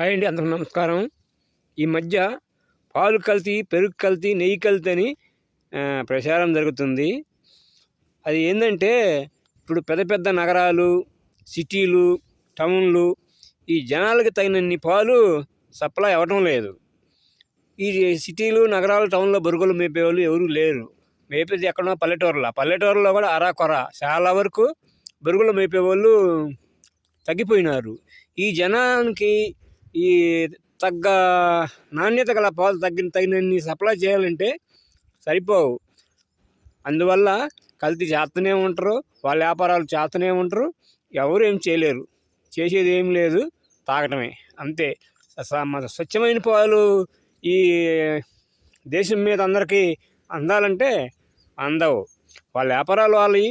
Hi అండి, అందరికి నమస్కారం. ఈ మధ్య పాలు కల్తీ, పెరుగు కల్తీ, నెయ్యి కల్తీ అని ప్రచారం జరుగుతుంది. అది ఏంటంటే ఇప్పుడు పెద్ద పెద్ద నగరాలు, సిటీలు, టౌన్లు ఈ జనాలకి తగినన్ని పాలు సప్లై అవ్వటం లేదు. ఈ సిటీలు, నగరాలు, టౌన్లో బరుగోలు మేపేవాళ్ళు ఎవరు లేరు. మేపేది ఎక్కడో పల్లెటూరులో కూడా అరాకొర చాలా వరకు బరుగోలు మేపేవాళ్ళు తగ్గిపోయినారు. ఈ జనానికి ఈ తగ్గ నాణ్యత గల పాలు తగినన్ని సప్లై చేయాలంటే సరిపోవు. అందువల్ల కల్తీ చేస్తూనే ఉంటారు, వాళ్ళ వ్యాపారాలు చేస్తూనే ఉంటారు, ఎవరు ఏం చేయలేరు. చేసేది ఏం లేదు, తాగటమే అంతే. స్వచ్ఛమైన పాలు ఈ దేశం మీద అందరికీ అందాలంటే అందవు. వాళ్ళ వ్యాపారాలు వాళ్ళు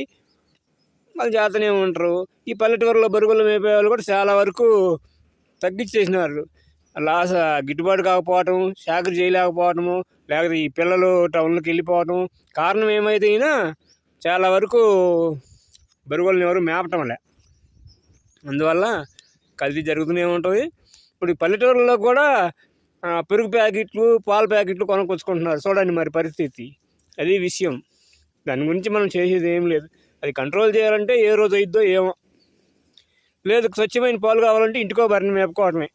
చేస్తూనే ఉంటారు. ఈ పల్లెటూరులో బరుగోలు మేపే వాళ్ళు కూడా చాలా వరకు తగ్గించేసినారు. లాస్ గిట్టుబాటు కాకపోవటం, చాకరీ చేయలేకపోవటము, లేకపోతే ఈ పిల్లలు టౌన్లోకి వెళ్ళిపోవటం కారణం ఏమైతే అయినా చాలా వరకు బరుగోళ్ళని ఎవరు మేపటం లే. అందువల్ల కల్తీ జరుగుతూనే ఉంటుంది. ఇప్పుడు పల్లెటూరులో కూడా పెరుగు ప్యాకెట్లు, పాల ప్యాకెట్లు కొనుక్కొచ్చుకుంటున్నారు. చూడండి మరి పరిస్థితి. అది విషయం. దాని గురించి మనం చేసేది ఏం లేదు. అది కంట్రోల్ చేయాలంటే ఏ రోజు అయిద్దో ఏమో. లేదు, స్వచ్ఛమైన పాలు కావాలంటే ఇంటికో బర్రెని మేపుకోవటమే.